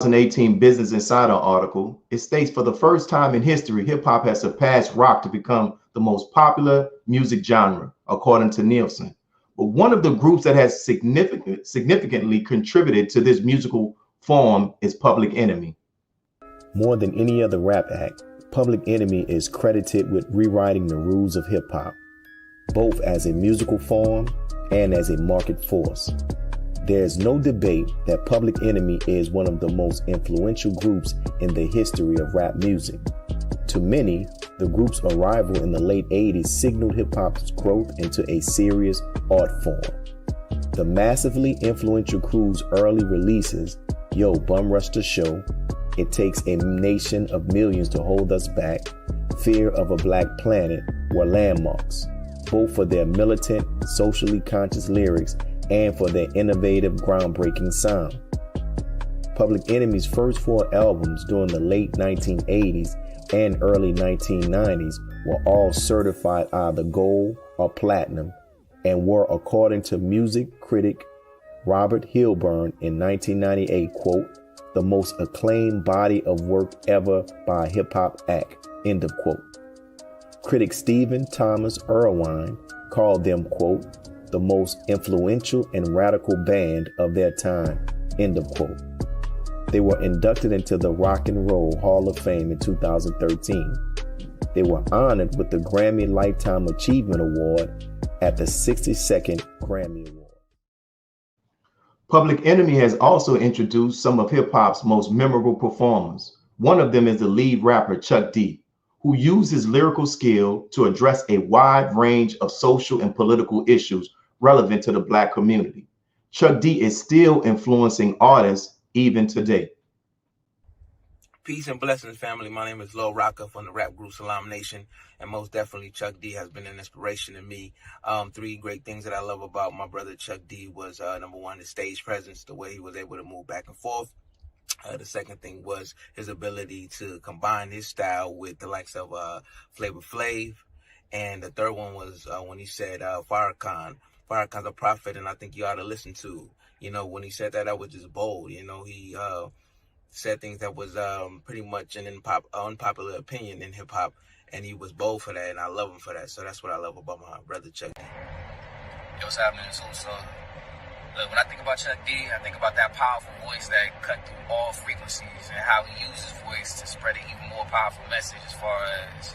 2018 Business Insider article, it states for the first time in history, hip hop has surpassed rock to become the most popular music genre, according to Nielsen. But one of the groups that has significantly contributed to this musical form is Public Enemy. More than any other rap act, Public Enemy is credited with rewriting the rules of hip hop, both as a musical form and as a market force. There is no debate that Public Enemy is one of the most influential groups in the history of rap music. To many, the group's arrival in the late 80s signaled hip hop's growth into a serious art form. The massively influential crew's early releases, Yo Bum Rush the Show, It Takes a Nation of Millions to Hold Us Back, Fear of a Black Planet, were landmarks, both for their militant, socially conscious lyrics and for their innovative, groundbreaking sound. Public Enemy's first 4 albums during the late 1980s and early 1990s were all certified either gold or platinum and were, according to music critic Robert Hilburn in 1998, quote, the most acclaimed body of work ever by a hip-hop act, end of quote. Critic Stephen Thomas Erlewine called them, quote, the most influential and radical band of their time, end of quote. They were inducted into the Rock and Roll Hall of Fame in 2013. They were honored with the Grammy Lifetime Achievement Award at the 62nd Grammy Award. Public Enemy has also introduced some of hip hop's most memorable performers. One of them is the lead rapper Chuck D, who used his lyrical skill to address a wide range of social and political issues relevant to the Black community. Chuck D is still influencing artists even today. Peace and blessings, family. My name is Lil Rocka from the rap group Salam Nation, and most definitely Chuck D has been an inspiration to me. 3 great things that I love about my brother Chuck D was, number 1, his stage presence, the way he was able to move back and forth. The second thing was his ability to combine his style with the likes of Flavor Flav. And the third one was when he said Farrakhan. Farrakhan's a prophet, and I think you ought to listen to. You know, when he said that, was just bold. You know, he said things that was pretty much an unpopular opinion in hip hop, and he was bold for that, and I love him for that. So that's what I love about my brother Chuck D. Yo, what's happening? So look, when I think about Chuck D, I think about that powerful voice that cut through all frequencies and how he used his voice to spread an even more powerful message as far as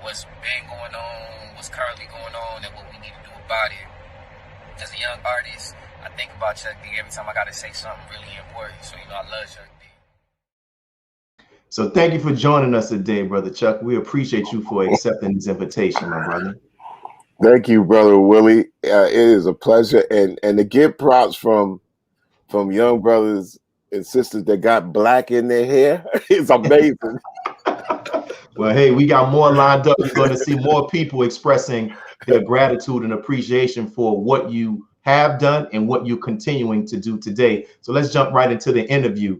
what's been going on, what's currently going on, and what we need to do about it. As a young artist, I think about Chuck D every time I got to say something really important. So, I love Chuck D. So thank you for joining us today, Brother Chuck. We appreciate you for accepting this invitation, my brother. Thank you, Brother Willie. It is a pleasure. And to get props from young brothers and sisters that got black in their hair is amazing. Well, hey, we got more lined up. You're going to see more people expressing their gratitude and appreciation for what you have done and what you're continuing to do today. So let's jump right into the interview.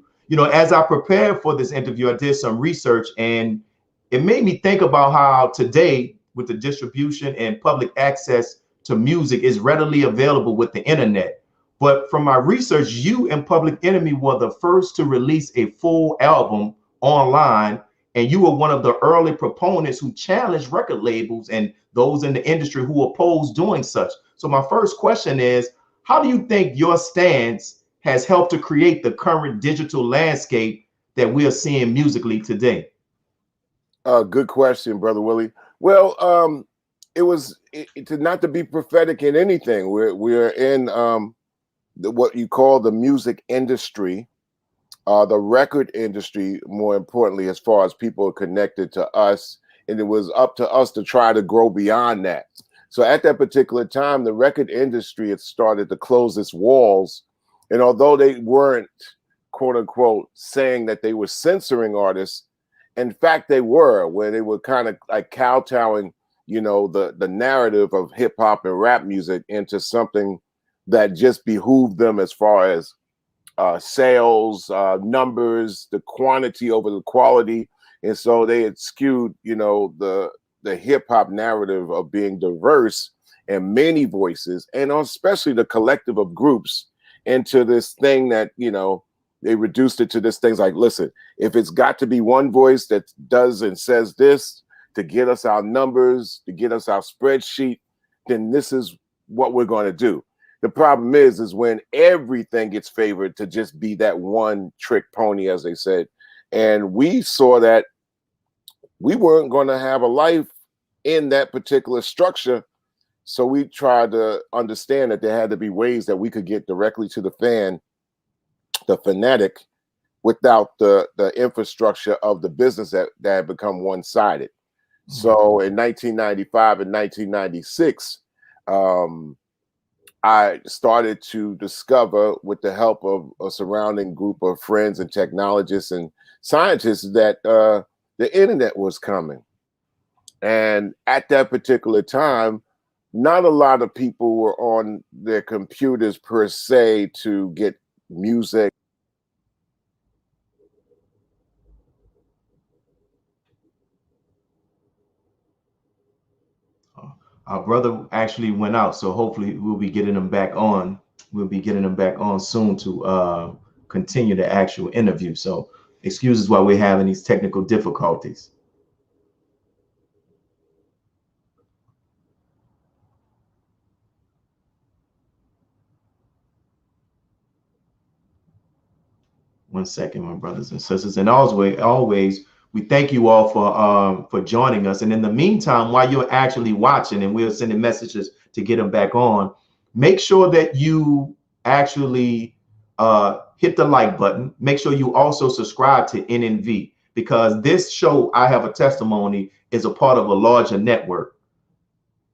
As I prepared for this interview, I did some research, and it made me think about how today, with the distribution and public access to music is readily available with the internet. But from my research, you and Public Enemy were the first to release a full album online, and you were one of the early proponents who challenged record labels and those in the industry who opposed doing such. So my first question is, how do you think your stance has helped to create the current digital landscape that we are seeing musically today? Good question, Brother Willie. Well, it was not to be prophetic in anything. We're in what you call the music industry, the record industry, more importantly, as far as people are connected to us. And it was up to us to try to grow beyond that. So at that particular time, the record industry had started to close its walls. And although they weren't, quote unquote, saying that they were censoring artists, in fact, they were, where they were kind of like kowtowing, the narrative of hip hop and rap music into something that just behooved them as far as sales, numbers, the quantity over the quality. And so they had skewed, the hip hop narrative of being diverse and many voices, and especially the collective of groups into this thing that, they reduced it to this things like, listen, if it's got to be one voice that does and says this to get us our numbers, to get us our spreadsheet, then this is what we're going to do. The problem is when everything gets favored to just be that one trick pony, as they said. And we saw that we weren't going to have a life in that particular structure. So we tried to understand that there had to be ways that we could get directly to the fan, the fanatic, without the infrastructure of the business that had become one-sided. Mm-hmm. So in 1995 and 1996, I started to discover, with the help of a surrounding group of friends and technologists and scientists, that the internet was coming. And at that particular time, not a lot of people were on their computers per se to get music. Our brother actually went out, so hopefully we'll be getting him back on. We'll be getting him back on soon to continue the actual interview. So excuses why we're having these technical difficulties. One second, my brothers and sisters. And always, we thank you all for joining us. And in the meantime, while you're actually watching, and we're sending messages to get them back on, make sure that you actually hit the like button. Make sure you also subscribe to NNV, because this show, I Have a Testimony, is a part of a larger network.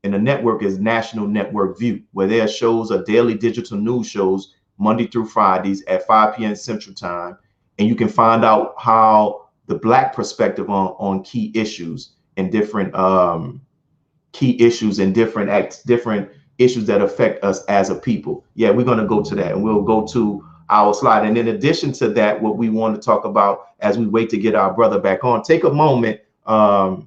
And the network is National Network View, where their shows are daily digital news shows Monday through Fridays at 5 p.m. Central Time. And you can find out how the Black perspective on key issues and different different issues that affect us as a people. Yeah, we're going to go to that, and we'll go to our slide. And in addition to that, what we want to talk about as we wait to get our brother back on, take a moment and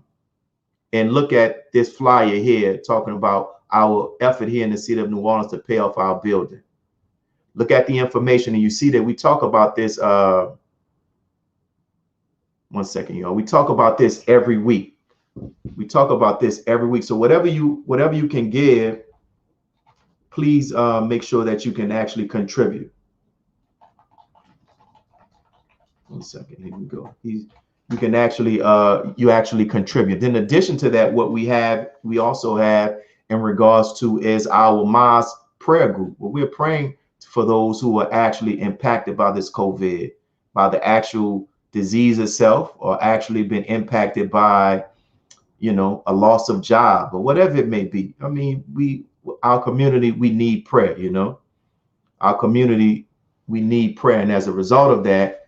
look at this flyer here talking about our effort here in the city of New Orleans to pay off our building. Look at the information, and you see that we talk about this. One second, y'all. We talk about this every week. We talk about this every week. So whatever you can give, please make sure that you can actually contribute. One second. Here we go. You can actually contribute. In addition to that, what we also have in regards to is our Mosque prayer group, where we're praying for those who are actually impacted by this COVID, by the actual disease itself, or actually been impacted by, a loss of job or whatever it may be. I mean, our community, we need prayer, our community, we need prayer. And as a result of that,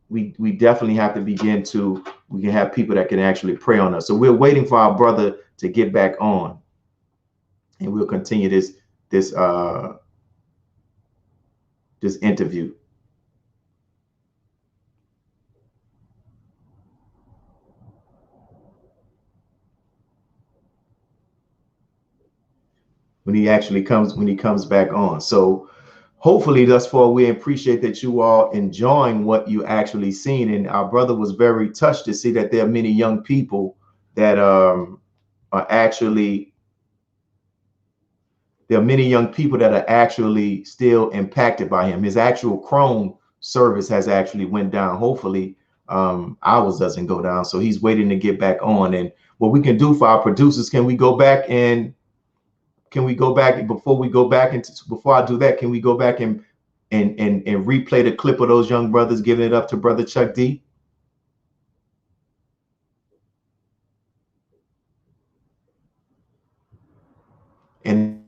we definitely have to we can have people that can actually pray on us. So we're waiting for our brother to get back on, and we'll continue this interview. When he comes back on. So hopefully thus far, we appreciate that you all enjoying what you actually seen. And our brother was very touched to see that there are many young people that are actually still impacted by him. His actual Chrome service has actually went down. Hopefully ours doesn't go down. So he's waiting to get back on. And what we can do for our producers, before I do that, can we go back and replay the clip of those young brothers giving it up to Brother Chuck D? And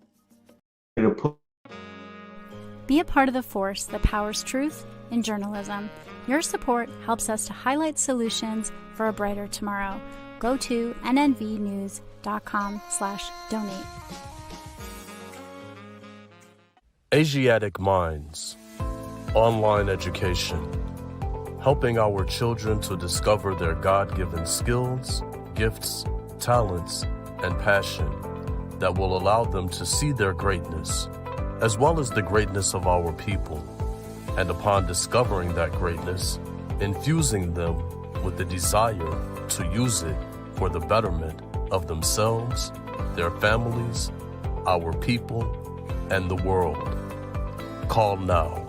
be a part of the force that powers truth in journalism. Your support helps us to highlight solutions for a brighter tomorrow. Go to nnvnews.com/donate. Asiatic Minds, online education, helping our children to discover their God-given skills, gifts, talents, and passion that will allow them to see their greatness, as well as the greatness of our people, and upon discovering that greatness, infusing them with the desire to use it for the betterment of themselves, their families, our people, and the world. Call now,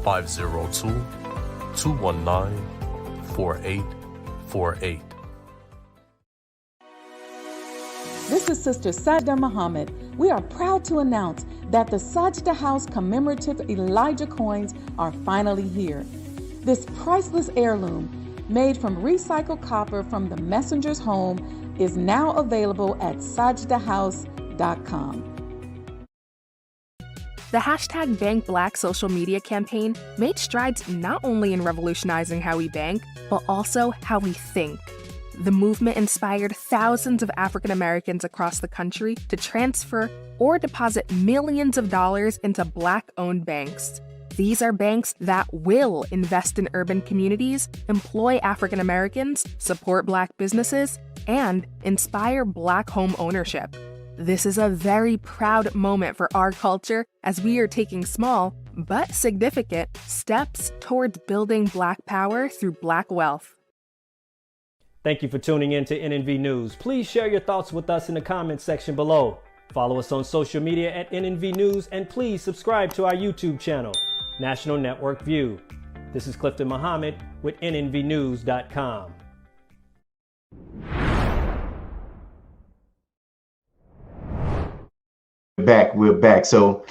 502-219-4848. This is Sister Sajda Muhammad. We are proud to announce that the Sajda House commemorative Elijah coins are finally here. This priceless heirloom, made from recycled copper from the messenger's home, is now available at sajdahouse.com. The hashtag Bank Black social media campaign made strides not only in revolutionizing how we bank, but also how we think. The movement inspired thousands of African Americans across the country to transfer or deposit millions of dollars into Black-owned banks. These are banks that will invest in urban communities, employ African Americans, support Black businesses, and inspire Black home ownership. This is a very proud moment for our culture as we are taking small but significant steps towards building Black power through Black wealth. Thank you for tuning in to NNV News. Please share your thoughts with us in the comments section below. Follow us on social media at NNV News, and please subscribe to our YouTube channel, National Network View. This is Clifton Muhammad with NNVnews.com. We're back. So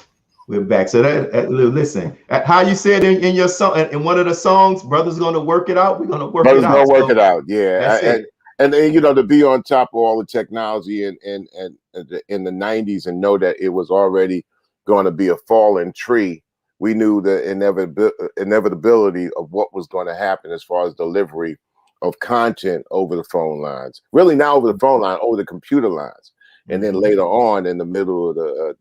listen, how you said in your song, in one of the songs, brother's gonna work it out. We're gonna work it out. Brother's gonna work it out. Yeah. And you know, to be on top of all the technology in the 90s and know that it was already going to be a fallen tree, we knew the inevitability of what was going to happen as far as delivery of content over the phone lines. Really, not over the phone line, over the computer lines. And then later on, in the middle of the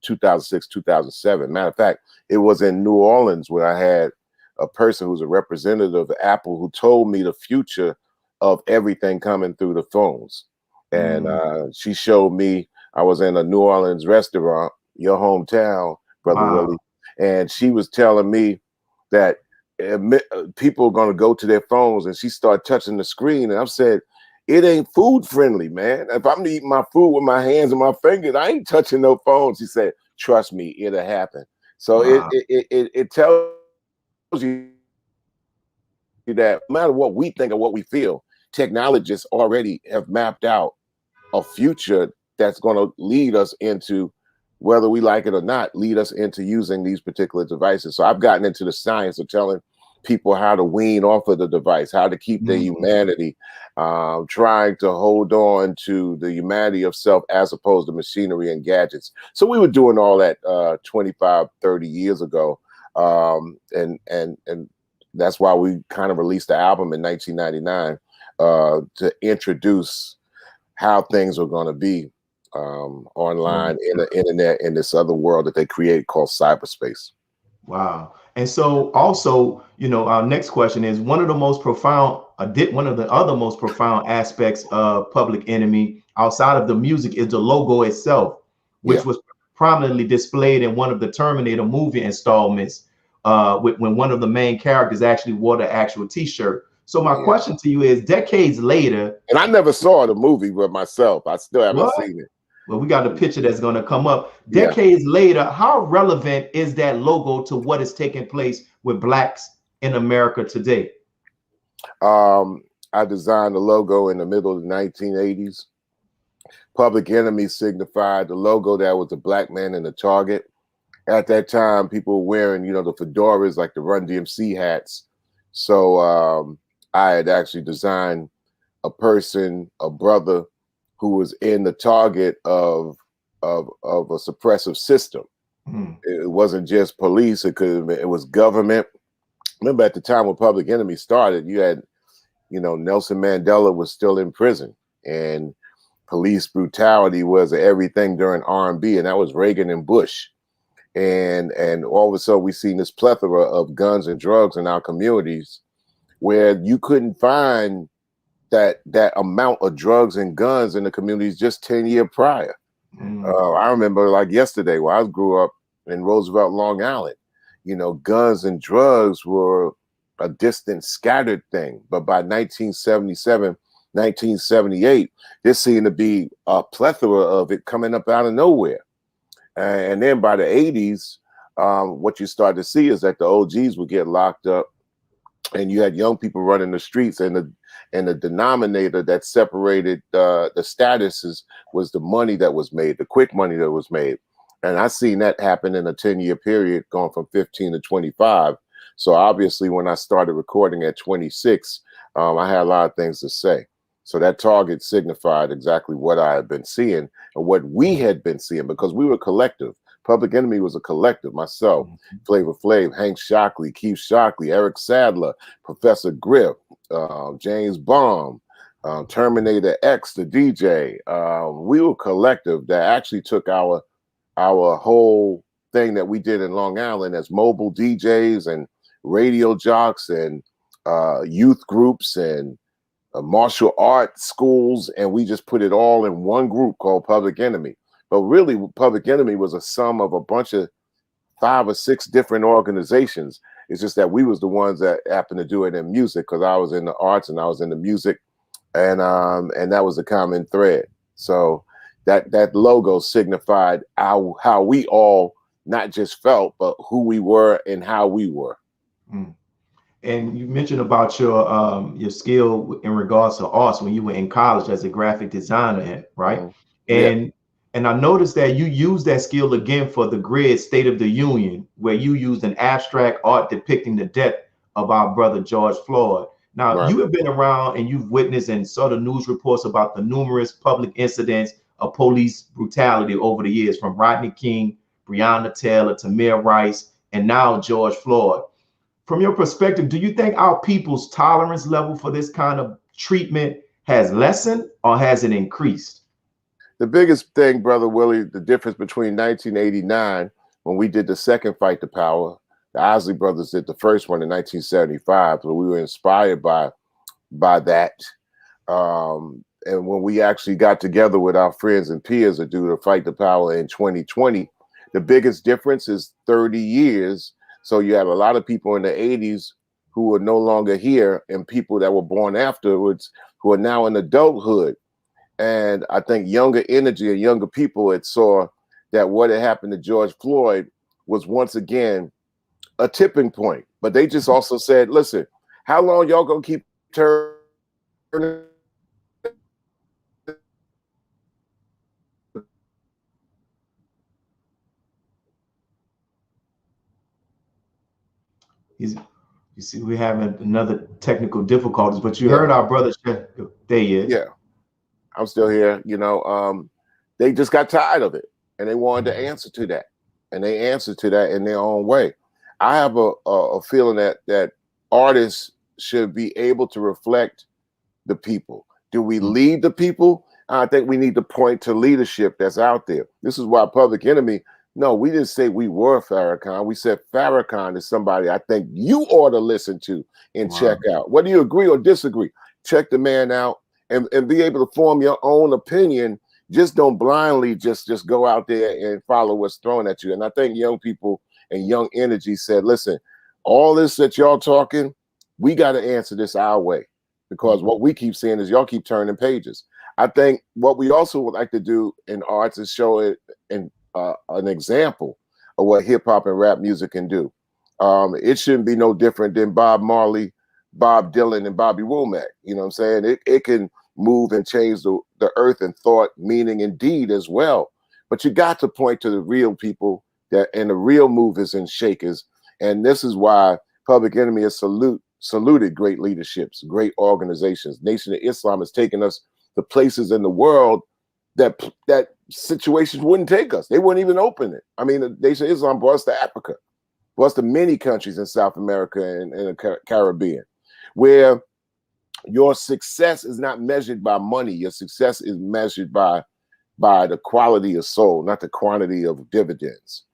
2006, 2007. Matter of fact, it was in New Orleans where I had a person who's a representative of Apple who told me the future of everything coming through the phones. And she showed me, I was in a New Orleans restaurant, your hometown, Brother Willie, and she was telling me that people are going to go to their phones, and she started touching the screen. And I've said, it ain't food friendly, man. If I'm eating my food with my hands and my fingers, I ain't touching no phones. He said, trust me, it'll happen. So it tells you that no matter what we think or what we feel, technologists already have mapped out a future that's going to lead us into, whether we like it or not, lead us into using these particular devices. So I've gotten into the science of telling people how to wean off of the device, how to keep their humanity, trying to hold on to the humanity of self as opposed to machinery and gadgets. So we were doing all that 25, 30 years ago. And that's why we kind of released the album in 1999 to introduce how things are going to be online, in the internet, in this other world that they created called cyberspace. Wow. And so also, you know, our next question is one of the other most profound aspects of Public Enemy outside of the music is the logo itself, which was prominently displayed in one of the Terminator movie installments when one of the main characters actually wore the actual t-shirt. So my question to you is, decades later, and I never saw the movie but myself, I still haven't seen it. Well, we got a picture that's going to come up. Decades later, how relevant is that logo to what is taking place with Blacks in America today? I designed the logo in the middle of the 1980s. Public Enemy signified the logo that was the black man in the target. At that time, people were wearing, you know, the fedoras, like the Run DMC hats. So I had actually designed a person, a brother, who was in the target of a suppressive system. It wasn't just police, it was government. Remember at the time when Public Enemy started, you had, you know, Nelson Mandela was still in prison, and police brutality was everything during R&B, and that was Reagan and Bush. And all of a sudden we seen this plethora of guns and drugs in our communities where you couldn't find that amount of drugs and guns in the communities just 10 years prior. I remember like yesterday where I grew up in Roosevelt, Long Island. guns and drugs were a distant, scattered thing. But by 1977, 1978, there seemed to be a plethora of it coming up out of nowhere. And then by the 80s, what you start to see is that the OGs would get locked up, and you had young people running the streets, and the denominator that separated the statuses was the money that was made, the quick money that was made. And I seen that happen in a 10-year period, going from 15 to 25. So obviously, when I started recording at 26, I had a lot of things to say. So that target signified exactly what I had been seeing and what we had been seeing, because we were collective. Public Enemy was a collective. Myself, Flavor Flav, Hank Shockley, Keith Shockley, Eric Sadler, Professor Griff, James Baum, Terminator X, the DJ. We were collective that actually took our whole thing that we did in Long Island as mobile DJs and radio jocks and youth groups and martial arts schools, and we just put it all in one group called Public Enemy. But really, Public Enemy was a sum of a bunch of 5 or 6 different organizations. It's just that we was the ones that happened to do it in music, because I was in the arts and I was in the music, and that was a common thread. So that logo signified how we all not just felt, but who we were and how we were. Mm. And you mentioned about your skill in regards to arts when you were in college as a graphic designer, right? Mm-hmm. And I noticed that you used that skill again for the Grid State of the Union, where you used an abstract art depicting the death of our brother George Floyd. Now, Right. You have been around and you've witnessed and saw the news reports about the numerous public incidents of police brutality over the years, from Rodney King, Breonna Taylor, Tamir Rice, and now George Floyd. From your perspective, do you think our people's tolerance level for this kind of treatment has lessened or has it increased? The biggest thing, Brother Willie, the difference between 1989, when we did the second Fight the Power, the Osley brothers did the first one in 1975, so we were inspired by that. And when we actually got together with our friends and peers to do the Fight the Power in 2020, the biggest difference is 30 years. So you have a lot of people in the 80s who are no longer here, and people that were born afterwards who are now in adulthood. And I think younger energy and younger people had saw that what had happened to George Floyd was once again a tipping point. But they just also said, listen, how long y'all gonna keep turning? You see, we're having another technical difficulties, but you heard our brother. There he is. Yeah, I'm still here. They just got tired of it, and they wanted to answer to that, and they answered to that in their own way. I have a feeling that artists should be able to reflect the people. Do we lead the people? I think we need to point to leadership that's out there. This is why Public Enemy. No, we didn't say we were Farrakhan. We said Farrakhan is somebody I think you ought to listen to and check out. Whether you agree or disagree, check the man out and be able to form your own opinion. Just don't blindly just go out there and follow what's thrown at you. And I think young people and young energy said, listen, all this that y'all talking, we got to answer this our way, because what we keep seeing is y'all keep turning pages. I think what we also would like to do in arts is show it in an example of what hip hop and rap music can do. It shouldn't be no different than Bob Marley, Bob Dylan, and Bobby Womack. You know what I'm saying? It can move and change the earth in thought, meaning, and deed as well. But you got to point to the real people and the real movers and shakers. And this is why Public Enemy has saluted great leaderships, great organizations. Nation of Islam has taken us to places in the world that situations wouldn't take us. They wouldn't even open it. I mean, the Nation of Islam brought us to Africa, brought us to many countries in South America and the Caribbean, where your success is not measured by money. Your success is measured by the quality of soul, not the quantity of dividends.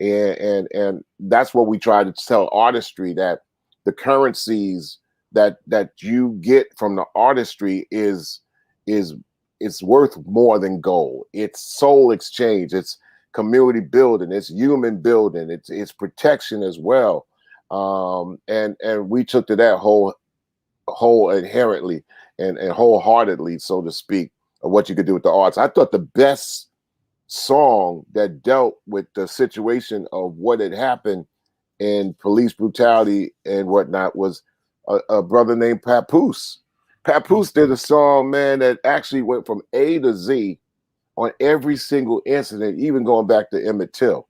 And that's what we try to tell artistry, that the currencies that you get from the artistry is worth more than gold. It's soul exchange. It's community building, it's human building, it's protection as well. And we took to that whole inherently and wholeheartedly, so to speak, of what you could do with the arts. I thought the best song that dealt with the situation of what had happened in police brutality and whatnot was a brother named Papoose. Papoose did a song, man, that actually went from A to Z on every single incident, even going back to Emmett Till.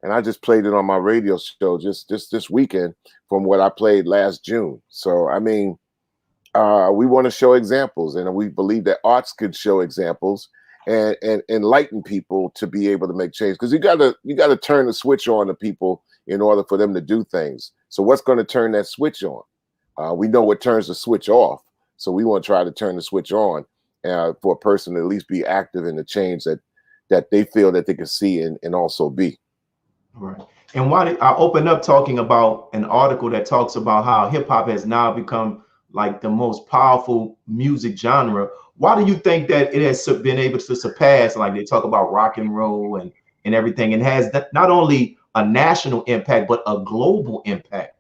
And I just played it on my radio show just this weekend from what I played last June. So, I mean, we want to show examples, and we believe that arts could show examples and enlighten people to be able to make change. Because you gotta turn the switch on to people in order for them to do things. So what's going to turn that switch on? We know what turns the switch off. So we want to try to turn the switch on for a person to at least be active in the change that they feel that they can see and also be. Right. And why I open up talking about an article that talks about how hip hop has now become like the most powerful music genre. Why do you think that it has been able to surpass, like they talk about rock and roll and everything, and has not only a national impact, but a global impact?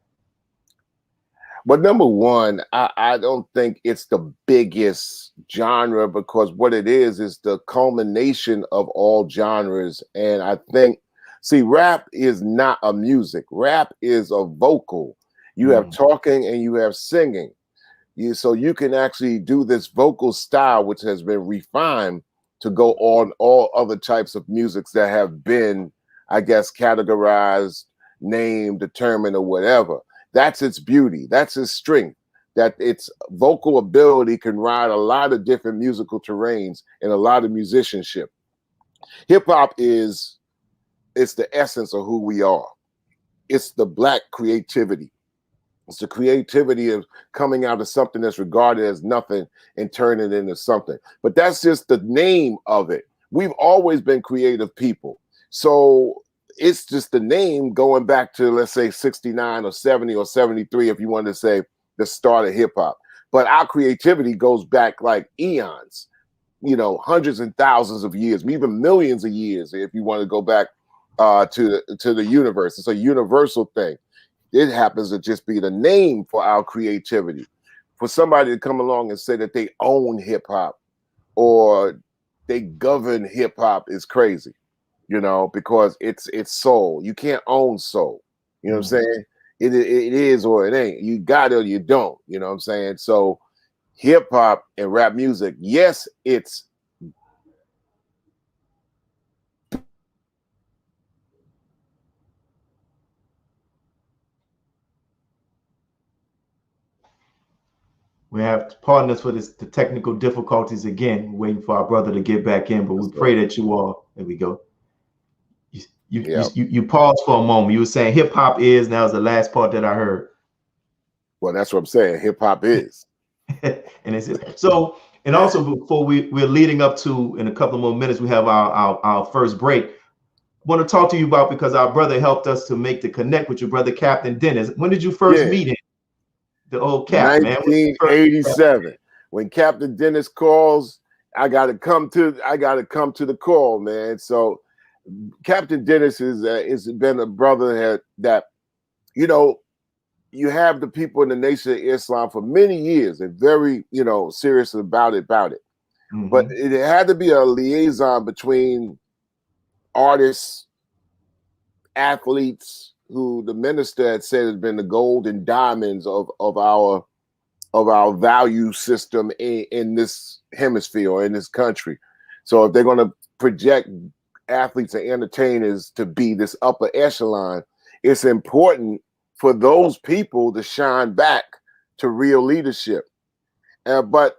But number one, I don't think it's the biggest genre, because what it is the culmination of all genres. And I think, see, rap is not a music. Rap is a vocal. You have talking and you have singing. So you can actually do this vocal style, which has been refined to go on all other types of musics that have been, I guess, categorized, named, determined, or whatever. That's its beauty. That's its strength, that its vocal ability can ride a lot of different musical terrains and a lot of musicianship. Hip hop it's the essence of who we are. It's the Black creativity. It's the creativity of coming out of something that's regarded as nothing and turning it into something. But that's just the name of it. We've always been creative people. So it's just the name going back to, let's say, 69 or 70 or 73, if you want to say the start of hip hop. But our creativity goes back like eons, hundreds and thousands of years, even millions of years, if you want to go back to the universe. It's a universal thing. It happens to just be the name for our creativity. For somebody to come along and say that they own hip hop or they govern hip hop is crazy, because it's soul. You can't own soul. You know what I'm saying? It is or it ain't. You got it or you don't. You know what I'm saying? So hip hop and rap music, yes, it's We have partners for the technical difficulties again. We're waiting for our brother to get back in, but we pray that you all. There we go. You paused for a moment. You were saying hip hop is. That was the last part that I heard. Well, that's what I'm saying. Hip hop is. And it's so. And also, before we're leading up to, in a couple more minutes, we have our first break. I want to talk to you about, because our brother helped us to make the connect with your brother, Captain Dennis. When did you first meet him? The old Cap, 1987. Man. When Captain Dennis calls, I gotta come to the call, man. So Captain Dennis has been a brother that, you have the people in the Nation of Islam for many years and very, serious about it. Mm-hmm. But it had to be a liaison between artists, athletes, who the minister had said has been the gold and diamonds of our value system in this hemisphere or in this country. So if they're going to project athletes and entertainers to be this upper echelon, it's important for those people to shine back to real leadership. But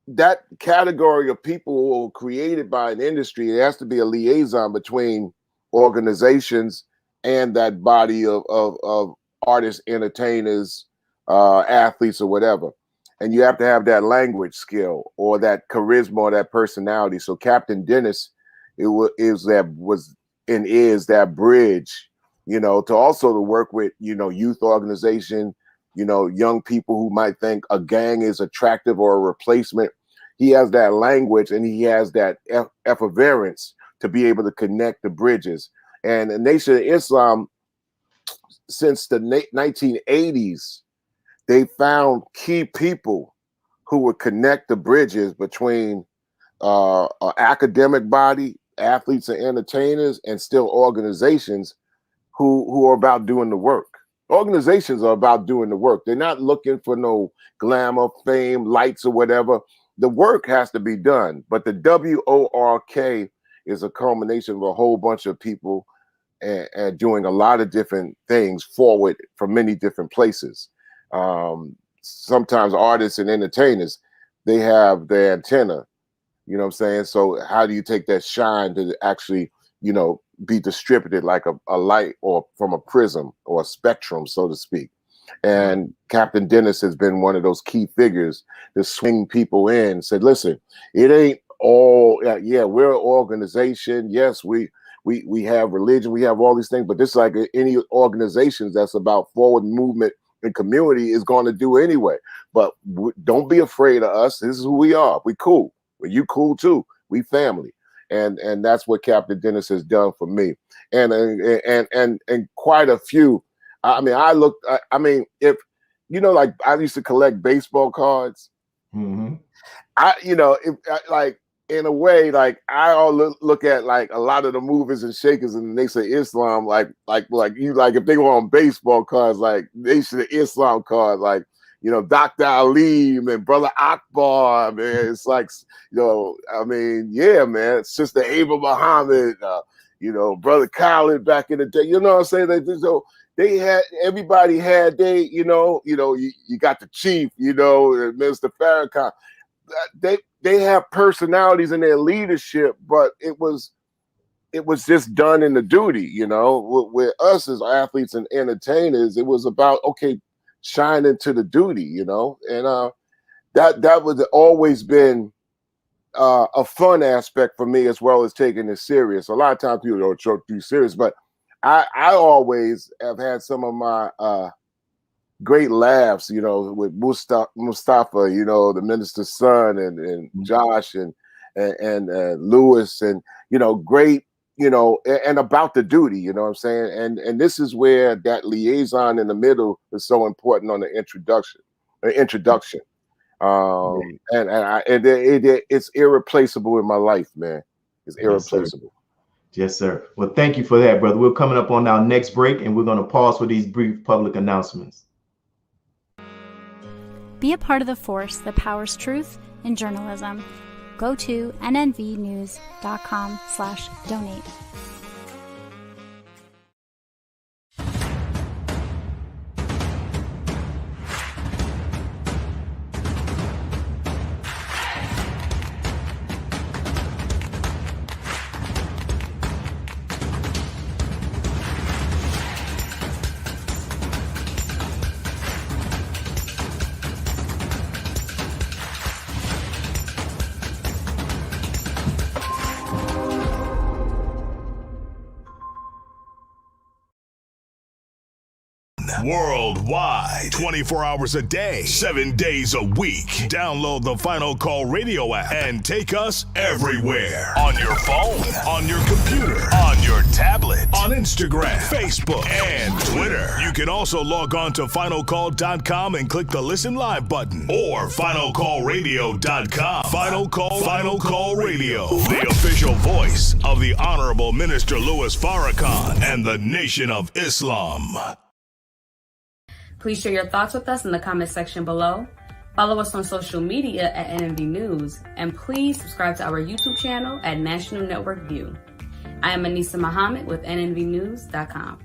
that category of people created by an industry, it has to be a liaison between organizations and that body of artists, entertainers, athletes, or whatever. And you have to have that language skill or that charisma or that personality. So Captain Dennis is that bridge, to also to work with, youth organization, young people who might think a gang is attractive or a replacement. He has that language and he has that effervescence to be able to connect the bridges. And the Nation of Islam, since the 1980s, they found key people who would connect the bridges between an academic body, athletes and entertainers, and still organizations who are about doing the work. Organizations are about doing the work. They're not looking for no glamour, fame, lights, or whatever. The work has to be done. But the WORK is a culmination of a whole bunch of people and doing a lot of different things forward from many different places. Sometimes artists and entertainers, they have their antenna, you know what I'm saying? So how do you take that shine to actually, you know, be distributed like a light or from a prism or a spectrum, so to speak? And Captain Dennis has been one of those key figures to swing people in, said, listen, it ain't all, yeah, we're an organization. Yes, we have religion, we have all these things, but this, like any organizations that's about forward movement and community, is going to do anyway. But don't be afraid of us. This is who we are. We cool. Well, you cool too. We family. And that's what Captain Dennis has done for me. And quite a few. I mean, if, you know, like I used to collect baseball cards. Mm-hmm. Like, in a way, like I all look at like a lot of the movers and shakers in the Nation of Islam, like if they were on baseball cards, like Nation of Islam cards, like, you know, Dr. Ali and Brother Akbar, man. It's like, you know, I mean, yeah, man. Sister Ava Muhammad, you know, Brother Khalid back in the day. You know what I'm saying? They had, everybody had you got the chief, you know, Minister Farrakhan. They have personalities in their leadership, but it was just done in the duty, you know. With us as athletes and entertainers, it was about, okay, shine into the duty, you know. And that was always been a fun aspect for me, as well as taking it serious. A lot of times people don't take too serious, but I always have had some of my great laughs, you know, with Mustafa, you know, the minister's son, and Josh and Lewis, and, you know, great, you know, and about the duty, you know what I'm saying? And this is where that liaison in the middle is so important on the introduction. It's irreplaceable in my life, man. It's irreplaceable. Yes, sir. Well, thank you for that, brother. We're coming up on our next break, and we're going to pause for these brief public announcements. Be a part of the force that powers truth in journalism. Go to nnvnews.com/donate. Worldwide, 24 hours a day, 7 days a week. Download the Final Call Radio app and take us everywhere. On your phone, on your computer, on your tablet, on Instagram, Facebook, and Twitter. You can also log on to finalcall.com and click the Listen Live button, or finalcallradio.com. Final Call Radio, the official voice of the Honorable Minister Louis Farrakhan and the Nation of Islam. Please share your thoughts with us in the comment section below. Follow us on social media at NNV News, and please subscribe to our YouTube channel at National Network View. I am Anissa Muhammad with nnvnews.com.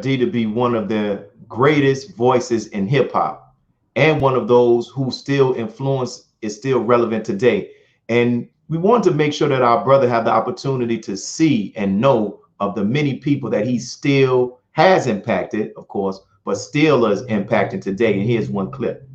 D to be one of the greatest voices in hip hop, and one of those who still influence is still relevant today. And we want to make sure that our brother have the opportunity to see and know of the many people that he still has impacted, of course, but still is impacting today. And here's one clip.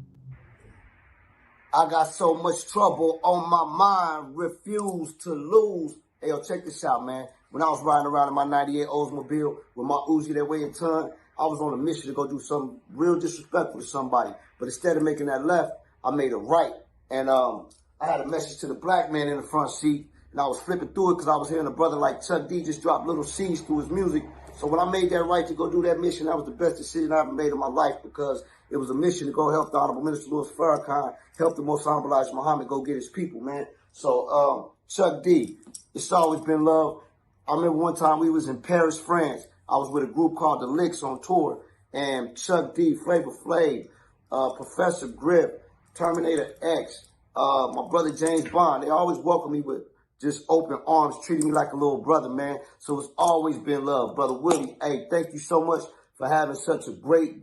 I got so much trouble on my mind, refuse to lose. Hey, yo, check this out, man. When I was riding around in my 98 Oldsmobile with my Uzi that weighed a ton, I was on a mission to go do something real disrespectful to somebody. But instead of making that left, I made a right. And I had a message to the black man in the front seat, and I was flipping through it because I was hearing a brother like Chuck D just drop little C's through his music. So when I made that right to go do that mission, that was the best decision I ever made in my life, because it was a mission to go help the Honorable Minister Louis Farrakhan, help the Most Honorable Elijah Muhammad go get his people, man. So Chuck D, it's always been love. I remember one time we was in Paris, France. I was with a group called The Licks on tour, and Chuck D, Flavor Flav, Professor Grip, Terminator X, my brother James Bond, they always welcome me with just open arms, treating me like a little brother, man. So it's always been love. Brother Willie, hey, thank you so much for having such a great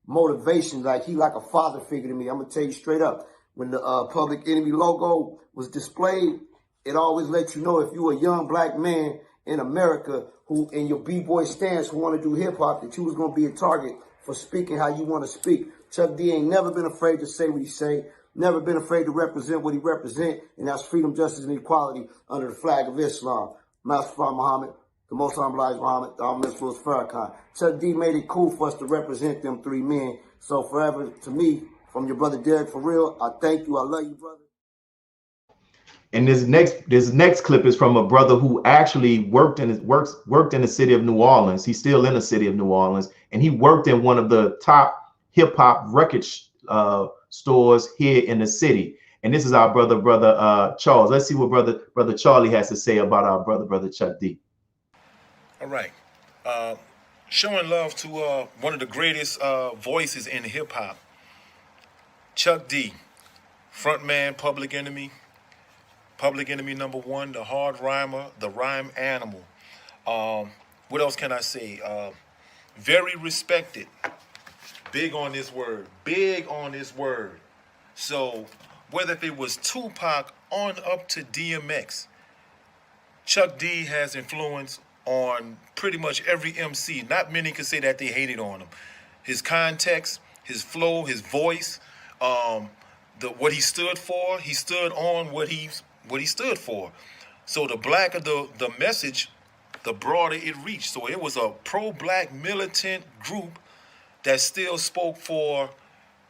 motivation. Like, he like a father figure to me. I'm going to tell you straight up. When the Public Enemy logo was displayed, it always let you know if you a young black man in America who, in your B-boy stance, who want to do hip-hop, that you was going to be a target for speaking how you want to speak. Chuck D ain't never been afraid to say what he say, never been afraid to represent what he represent, and that's freedom, justice, and equality under the flag of Islam. Master Muhammad, the Most Honorable Elijah Muhammad, the Honorable Minister Louis Farrakhan. Chuck D made it cool for us to represent them three men. So forever, to me, from your brother Derek, for real, I thank you. I love you, brother. And this next clip is from a brother who actually worked in the city of New Orleans. He's still in the city of New Orleans, and he worked in one of the top hip hop record stores here in the city. And this is our brother Charles. Let's see what brother Charlie has to say about our brother Chuck D. All right, showing love to one of the greatest voices in hip hop, Chuck D, frontman, Public Enemy #1, the hard rhymer, the rhyme animal. What else can I say? Very respected. Big on this word. So whether if it was Tupac on up to DMX, Chuck D has influence on pretty much every MC. Not many can say that they hated on him. His context, his flow, his voice, what he stood for, he stood on what he stood for. So the blacker the message, the broader it reached. So it was a pro-black militant group that still spoke for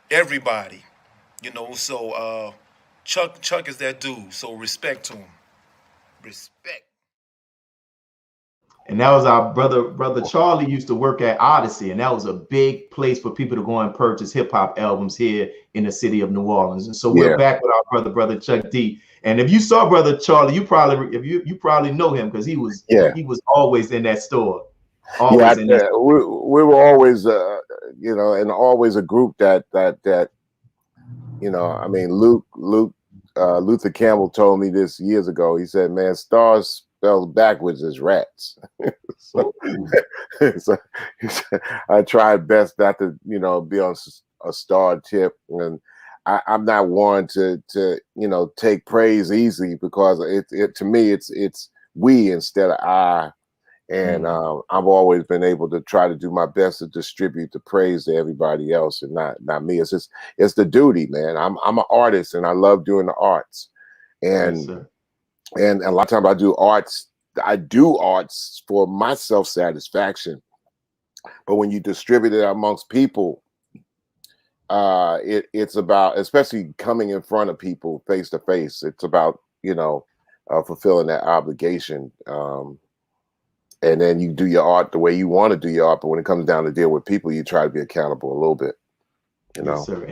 everybody, you know. So Chuck is that dude. So respect to him. Respect. And that was our brother Charlie used to work at Odyssey, and that was a big place for people to go and purchase hip hop albums here in the city of New Orleans. And so we're back with our brother Chuck D. And if you saw brother Charlie, you probably know him, because he was always in that store. We were always you know, and always a group that you know, I mean, Luther Campbell told me this years ago. He said, man, stars spelled backwards is rats. so I tried best not to, you know, be on a star tip, and I'm not one to you know, take praise easily, because it to me it's we instead of I. And I've always been able to try to do my best to distribute the praise to everybody else, and not me. It's the duty, man. I'm an artist, and I love doing the arts. And and a lot of times I do arts for my self-satisfaction. But when you distribute it amongst people, it's about, especially coming in front of people face to face, it's about, you know, fulfilling that obligation. And then you do your art the way you want to do your art, but when it comes down to deal with people, you try to be accountable a little bit, you know. Yes, sir.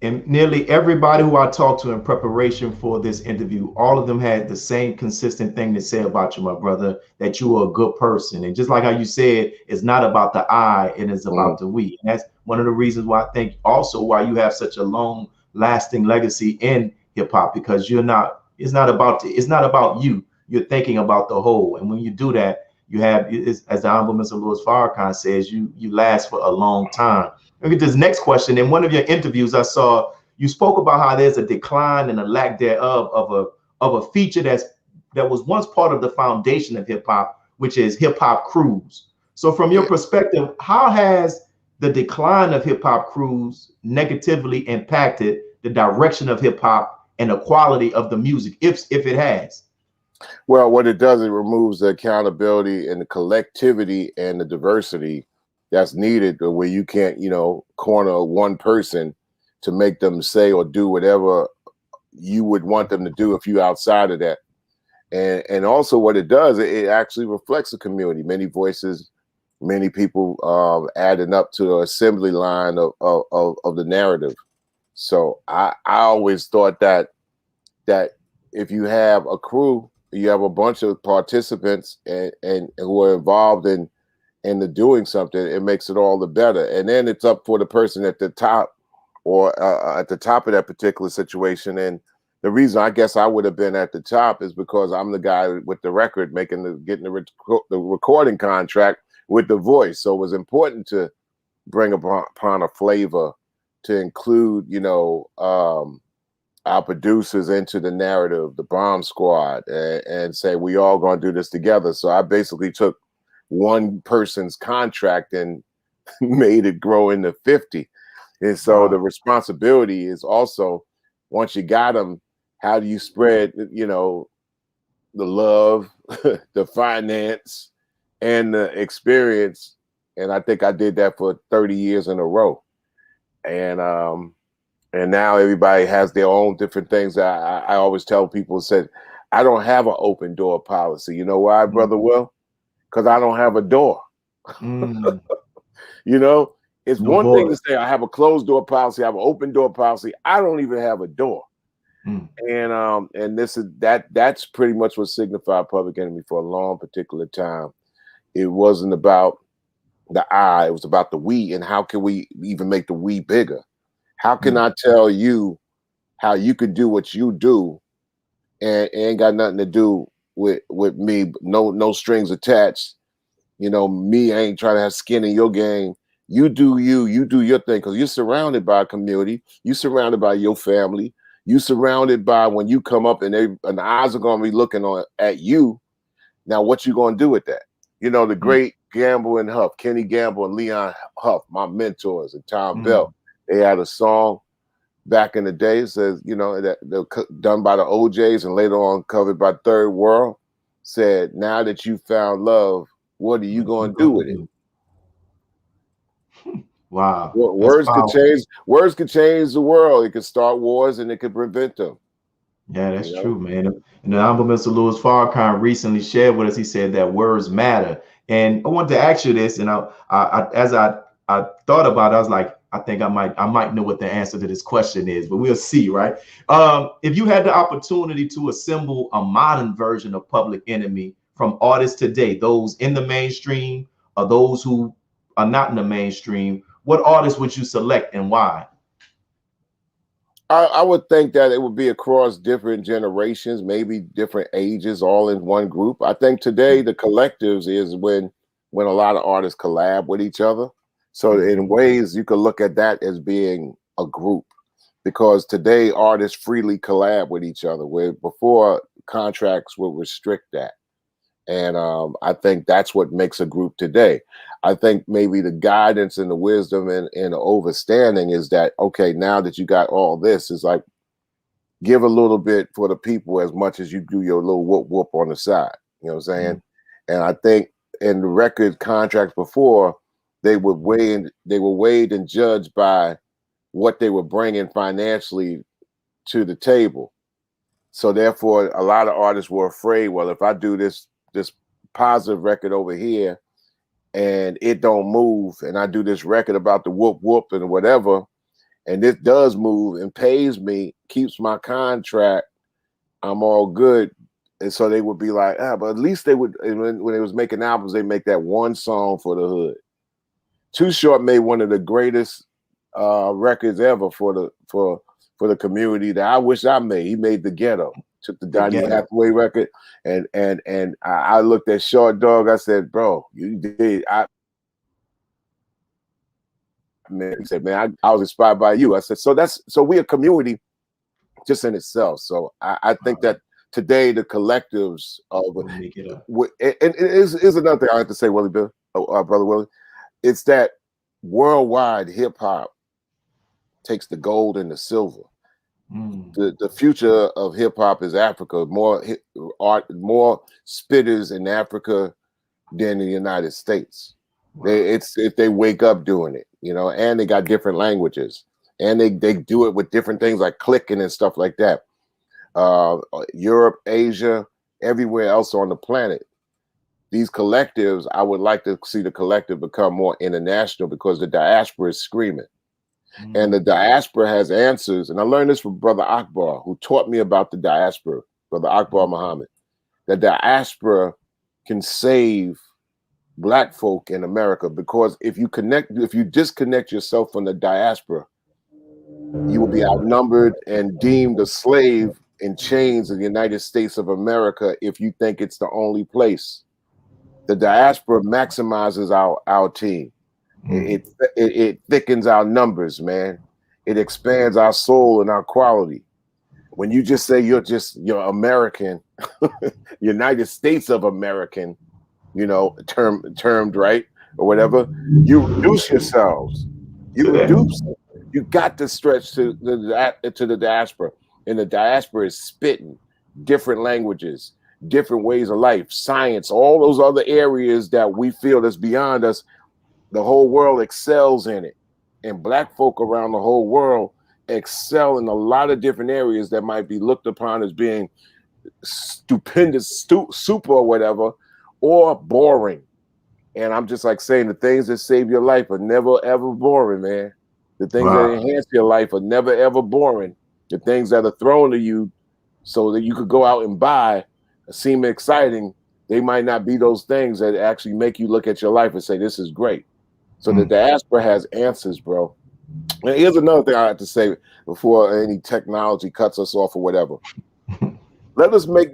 And nearly everybody who I talked to in preparation for this interview, all of them had the same consistent thing to say about you, my brother, that you are a good person. And just like how you said, it's not about the I, it is about the we. And that's one of the reasons why I think also why you have such a long lasting legacy in hip hop, because it's not about you. You're thinking about the whole. And when you do that, you have, as the Honorable Minister Louis Farrakhan says, you last for a long time. Look at this next question. In one of your interviews, I saw you spoke about how there's a decline and a lack thereof of a feature that was once part of the foundation of hip hop, which is hip hop crews. So from your perspective, how has the decline of hip hop crews negatively impacted the direction of hip hop and the quality of the music, if it has? Well, what it does, it removes the accountability and the collectivity and the diversity that's needed, where you can't, corner one person to make them say or do whatever you would want them to do if you outside of that. And also what it does, it actually reflects the community. Many voices, many people adding up to the assembly line of the narrative. So I always thought that if you have a crew, you have a bunch of participants and who are involved in the doing something, it makes it all the better. And then it's up for the person at the top or at the top of that particular situation. And the reason I guess I would have been at the top is because I'm the guy with the record getting the recording contract with the voice. So it was important to bring upon a flavor to include, our producers into the narrative, the Bomb Squad, and say we all gonna do this together. So I basically took one person's contract and made it grow into 50. And so the responsibility is also, once you got them, how do you spread, the love, the finance, and the experience? And I think I did that for 30 years in a row. And now everybody has their own different things. I always tell people, said, I don't have an open door policy. You know why, Brother Will? Because I don't have a door. It's one thing to say I have a closed door policy, I have an open door policy. I don't even have a door. And that's pretty much what signified Public Enemy for a long particular time. It wasn't about the I, it was about the we, and how can we even make the we bigger? How can I tell you how you can do what you do and ain't got nothing to do with me, no strings attached. Me, I ain't trying to have skin in your game. You do you do your thing, because you're surrounded by a community, you're surrounded by your family, you surrounded by, when you come up and the eyes are going to be looking at you. Now, what you going to do with that? The great Gamble and Huff, Kenny Gamble and Leon Huff, my mentors, and Tom Bell. They had a song back in the day, it says, that they're done by the OJs and later on covered by Third World, said, now that you found love, what are you going to do with it? Wow. Words could change the world. It could start wars and it could prevent them. Yeah, that's true, man. And the Honorable Minister Louis Farrakhan recently shared with us, he said that words matter. And I wanted to ask you this, and as I thought about it, I was like, I think I might know what the answer to this question is, but we'll see, right? If you had the opportunity to assemble a modern version of Public Enemy from artists today, those in the mainstream or those who are not in the mainstream, what artists would you select and why? I would think that it would be across different generations, maybe different ages, all in one group. I think today the collectives is when a lot of artists collab with each other. So in ways you could look at that as being a group, because today artists freely collab with each other, where before contracts would restrict that. And I think that's what makes a group today. I think maybe the guidance and the wisdom and the overstanding is that, okay, now that you got all this, it's like, give a little bit for the people as much as you do your little whoop on the side. You know what I'm saying? And I think in the record contracts before, they were weighed and judged by what they were bringing financially to the table. So therefore, a lot of artists were afraid, well, if I do this positive record over here and it don't move, and I do this record about the whoop and whatever, and this does move and pays me, keeps my contract, I'm all good. And so they would be like, but at least they would, when they was making albums, they make that one song for the hood. Too Short made one of the greatest records ever for the community that I wish I made. He made The Ghetto. Took the Donny Hathaway record, and I looked at Short Dog. I said, "Bro, you did." man, he said, man, I was inspired by you. I said, so we're a community just in itself. So I think that today the collectives of and it is another thing I have to say, Willie Bill, Brother Willie. It's that worldwide hip hop takes the gold and the silver. The future of hip hop is Africa. More more spitters in Africa than the United States. It's if they wake up doing it, you know, and they got different languages, and they do it with different things like clicking and stuff like that. Europe, Asia, everywhere else on the planet. These collectives, I would like to see the collective become more international because the diaspora is screaming. And the diaspora has answers. And I learned this from Brother Akbar, who taught me about the diaspora, Brother Akbar Muhammad. The diaspora can save Black folk in America, because if you disconnect yourself from the diaspora, you will be outnumbered and deemed a slave in chains in the United States of America if you think it's the only place. The diaspora maximizes our team. It thickens our numbers, man. It expands our soul and our quality. When you just say you're American, United States of American, you know, termed right or whatever, you reduce yourselves. You got to stretch to the diaspora, and the diaspora is spitting different languages, different ways of life, science, all those other areas that we feel that's beyond us. The whole world excels in it, and Black folk around the whole world excel in a lot of different areas that might be looked upon as being stupendous, super or whatever, or boring. And I'm just like saying, the things that save your life are never ever boring, man. The things that enhance your life are never ever boring. The things that are thrown to you so that you could go out and buy seem exciting. They might not be those things that actually make you look at your life and say, this is great. So the diaspora has answers, bro. And here's another thing I have to say before any technology cuts us off or whatever. Let us not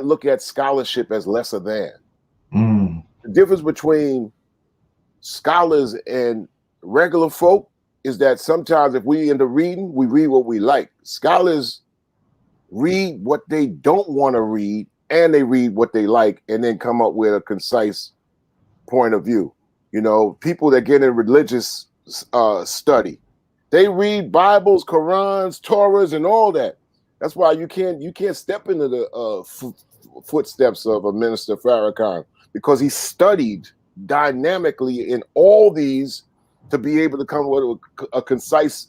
look at scholarship as lesser than. The difference between scholars and regular folk is that sometimes if we end up reading, we read what we like. Scholars read what they don't want to read, and they read what they like, and then come up with a concise point of view. You know, people that get in religious study, they read Bibles, Qurans, Torahs, and all that. That's why you can't step into the footsteps of a Minister Farrakhan, because he studied dynamically in all these to be able to come with a concise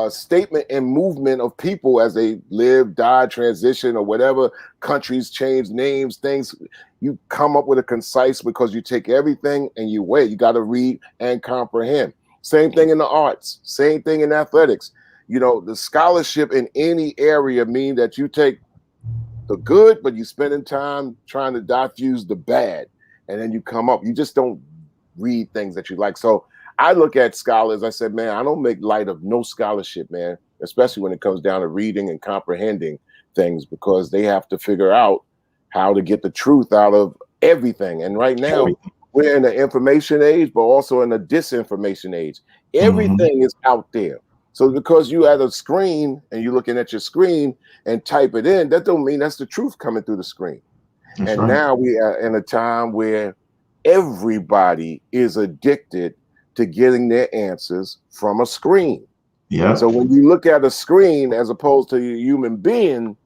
statement and movement of people as they live, die, transition, or whatever. Countries change names, things. You come up with a concise, because you take everything and you weigh. You got to read and comprehend. Same thing in the arts. Same thing in athletics. You know, the scholarship in any area mean that you take the good, but you spending time trying to diffuse the bad, and then you come up. You just don't read things that you like. So I look at scholars, I said, man, I don't make light of no scholarship, man, especially when it comes down to reading and comprehending things, because they have to figure out how to get the truth out of everything. And right now, we're in an information age, but also in a disinformation age. Everything is out there. So because you at a screen and you're looking at your screen and type it in, that don't mean that's the truth coming through the screen. That's right. Now we are in a time where everybody is addicted to getting their answers from a screen. Yeah. So when you look at a screen as opposed to a human being,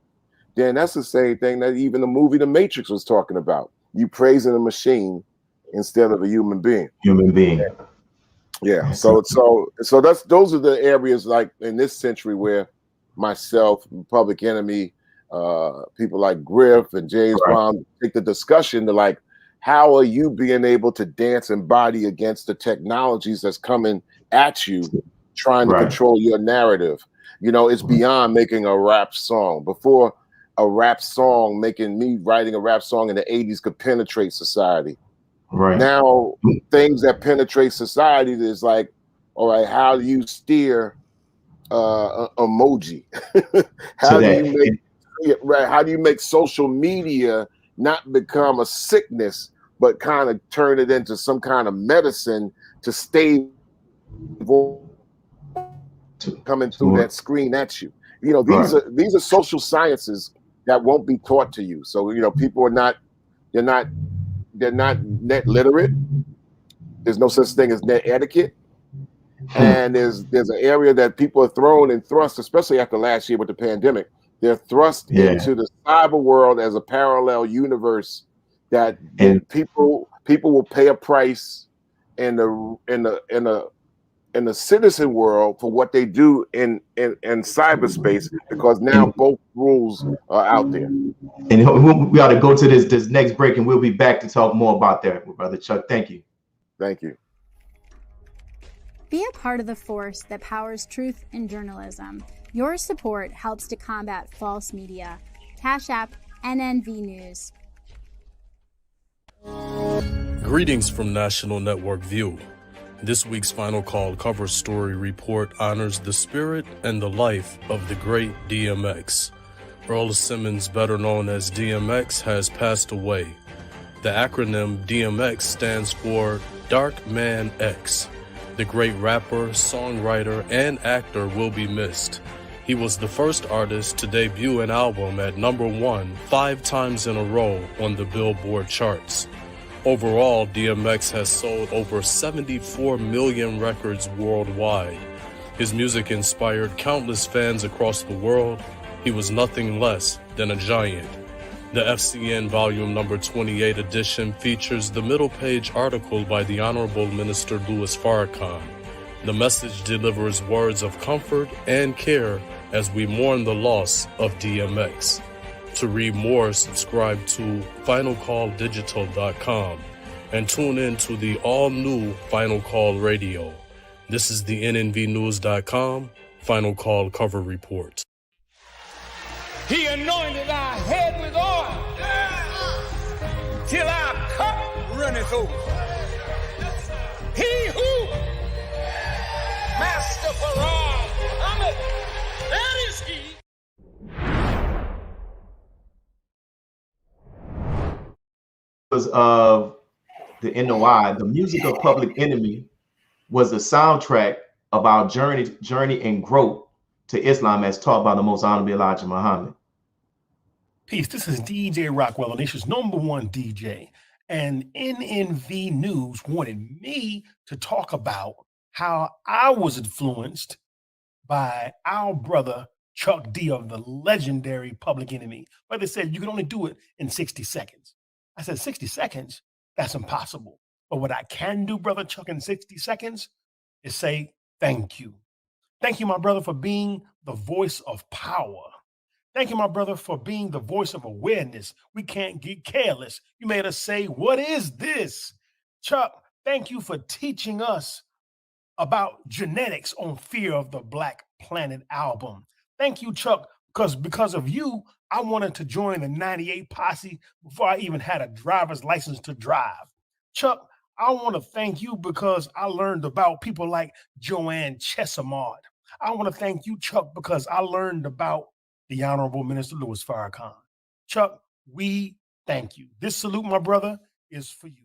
then that's the same thing that even the movie The Matrix was talking about. You praising a machine instead of a human being. Human being. Yeah. So those are the areas like in this century where myself, Public Enemy, people like Griff and James Brown take the discussion to like, how are you being able to dance and body against the technologies that's coming at you, trying to control your narrative? You know, it's beyond making a rap song. Before a rap song, writing a rap song in the 80s could penetrate society. Right. Now, things that penetrate society is like, all right, how do you steer emoji? How do you make social media not become a sickness, but kind of turn it into some kind of medicine to stay coming through that screen at you. You know, these are social sciences that won't be taught to you. So, you know, people are not, they're not net literate. There's no such thing as net etiquette. And there's an area that people are thrown and thrust, especially after last year with the pandemic. They're thrust into the cyber world as a parallel universe that people will pay a price in the citizen world for what they do in cyberspace, because now both rules are out there. And we ought to go to this next break, and we'll be back to talk more about that, Brother Chuck. Thank you. Thank you. Be a part of the force that powers truth in journalism. Your support helps to combat false media. Cash App NNV News. Greetings from National Network View. This week's Final Call cover story report honors the spirit and the life of the great DMX. Earl Simmons, better known as DMX, has passed away. The acronym DMX stands for Dark Man X. The great rapper, songwriter, and actor will be missed. He was the first artist to debut an album at #1 5 times in a row on the Billboard charts. Overall, DMX has sold over 74 million records worldwide. His music inspired countless fans across the world. He was nothing less than a giant. The FCN Volume Number 28 edition features the middle page article by the Honorable Minister Louis Farrakhan. The message delivers words of comfort and care as we mourn the loss of DMX. To read more, subscribe to finalcalldigital.com and tune in to the all-new Final Call Radio. This is the NNVnews.com Final Call cover report. He anointed our head with oil till our cup runneth over. He who, Master Farrakhan, Muhammad, that is he. Of the NOI, the music of Public Enemy was the soundtrack of our journey and growth to Islam as taught by the Most Honorable Elijah Muhammad. Peace. This is DJ Rockwell, the nation's #1 DJ. And NNV News wanted me to talk about how I was influenced by our brother Chuck D of the legendary Public Enemy. But they said you can only do it in 60 seconds. I said, 60 seconds? That's impossible. But what I can do, Brother Chuck, in 60 seconds is say thank you. Thank you, my brother, for being the voice of power. Thank you, my brother, for being the voice of awareness. We can't get careless. You made us say, what is this? Chuck, thank you for teaching us about genetics on Fear of the Black Planet album. Thank you, Chuck, because of you, I wanted to join the 98 posse before I even had a driver's license to drive. Chuck, I want to thank you because I learned about people like Joanne Chesimard. I want to thank you, Chuck, because I learned about the Honorable Minister Louis Farrakhan. Chuck, we thank you. This salute, my brother, is for you.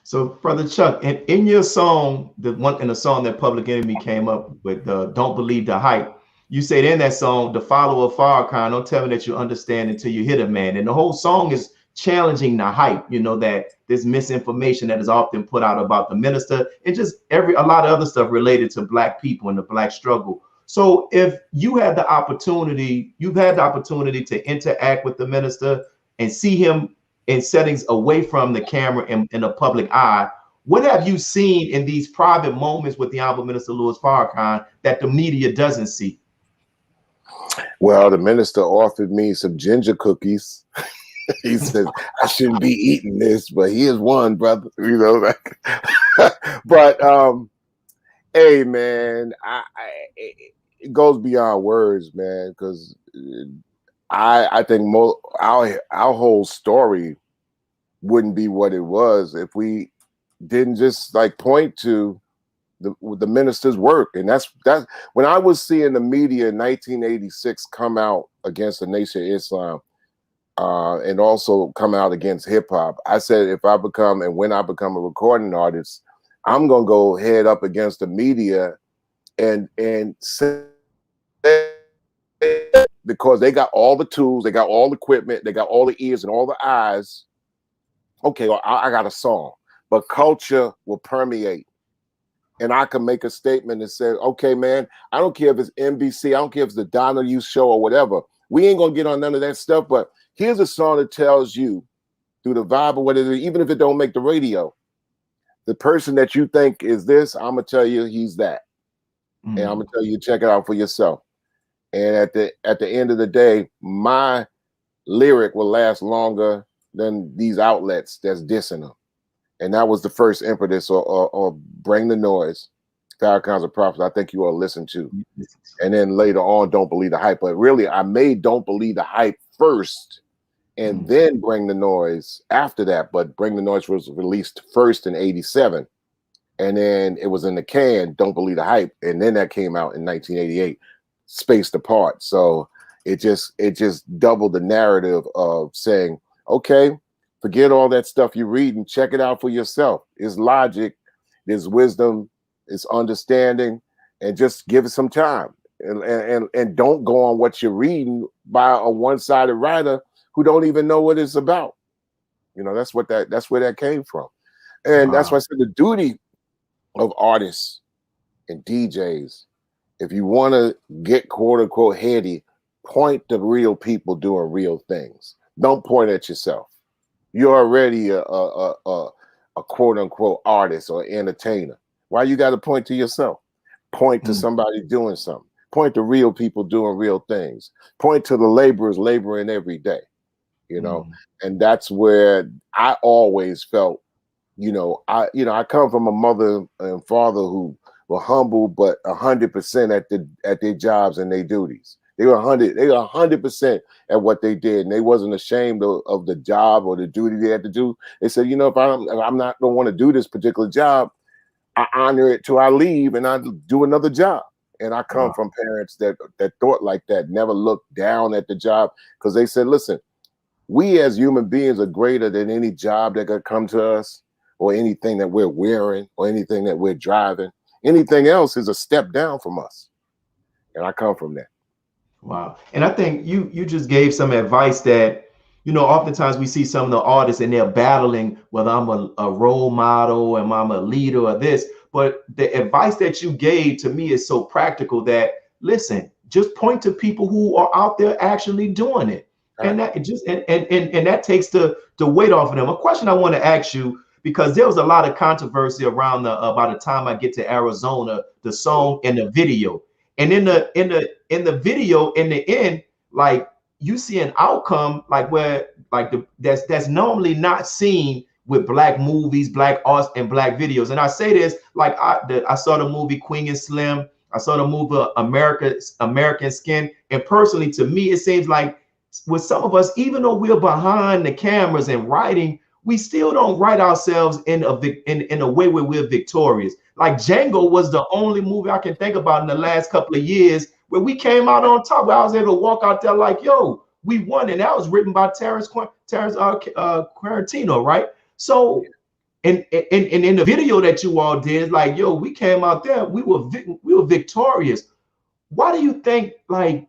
So, Brother Chuck, in your song, the one in the song that Public Enemy came up with, "Don't Believe the Hype," you said in that song, "The follower of Farrakhan, don't tell me that you understand until you hit a man." And the whole song is challenging the hype, you know, that this misinformation that is often put out about the minister and just a lot of other stuff related to Black people and the Black struggle. So if you've had the opportunity to interact with the minister and see him in settings away from the camera and in the public eye, what have you seen in these private moments with the Honorable Minister Louis Farrakhan that the media doesn't see? Well, the minister offered me some ginger cookies. He said, I shouldn't be eating this, but here's one, brother. You know, like, but hey, man, it goes beyond words, man, because I think our whole story wouldn't be what it was if we didn't just like point to the minister's work. And that's when I was seeing the media in 1986 come out against the Nation of Islam, and also come out against hip hop. I said, if I become and when I become a recording artist, I'm gonna go head up against the media and say, because they got all the tools, they got all the equipment, they got all the ears and all the eyes. Okay, well, I got a song, but culture will permeate. And I can make a statement and say, okay, man, I don't care if it's NBC, I don't care if it's the Donna Hughes show or whatever. We ain't gonna get on none of that stuff, but here's a song that tells you through the vibe or whatever, even if it don't make the radio, the person that you think is this, I'm gonna tell you he's that. And I'm gonna tell you, check it out for yourself. And at the end of the day, my lyric will last longer than these outlets that's dissing them. And that was the first impetus or Bring the Noise, Farrakhan's a Prophet, I think you all listen to. And then later on, Don't Believe the Hype. But really, I made Don't Believe the Hype first and then Bring the Noise after that. But Bring the Noise was released first in '87. And then it was in the can, Don't Believe the Hype. And then that came out in 1988, spaced apart. So it just doubled the narrative of saying, okay, forget all that stuff you read and check it out for yourself. It's logic, there's wisdom, it's understanding, and just give it some time. And don't go on what you're reading by a one-sided writer who don't even know what it's about. You know, that's where that came from. And that's why I said the duty of artists and DJs, if you want to get quote unquote heady, point to real people doing real things. Don't point at yourself. You're already a quote unquote artist or entertainer. Why you got to point to yourself? Point to somebody doing something. Point to real people doing real things. Point to the laborers laboring every day, you know? And that's where I always felt, I come from a mother and father who were humble, but 100% at their jobs and their duties. They were 100% at what they did, and they wasn't ashamed of the job or the duty they had to do. They said, if I'm not gonna want to do this particular job, I honor it till I leave and I do another job. And I come from parents that thought like that, never looked down at the job, because they said, listen, we as human beings are greater than any job that could come to us, or anything that we're wearing, or anything that we're driving. Anything else is a step down from us. And I come from that. Wow. And I think you just gave some advice that, oftentimes we see some of the artists and they're battling whether I'm a role model and I'm a leader or this. But the advice that you gave to me is so practical that, listen, just point to people who are out there actually doing it. Right. And that just and that takes the weight off of them. A question I want to ask you, because there was a lot of controversy around by the time I get to Arizona, the song and the video. And in the video, in the end, like you see an outcome like where that's normally not seen with Black movies, Black arts, and Black videos. And I say this like I saw the movie Queen and Slim. I saw the movie American Skin. And personally, to me, it seems like with some of us, even though we're behind the cameras and writing, we still don't write ourselves in a way where we're victorious. Like Django was the only movie I can think about in the last couple of years where we came out on top, where I was able to walk out there like, yo, we won. And that was written by Terrence Quarantino, right? So, and in the video that you all did, like, yo, we came out there, we were victorious. Why do you think, I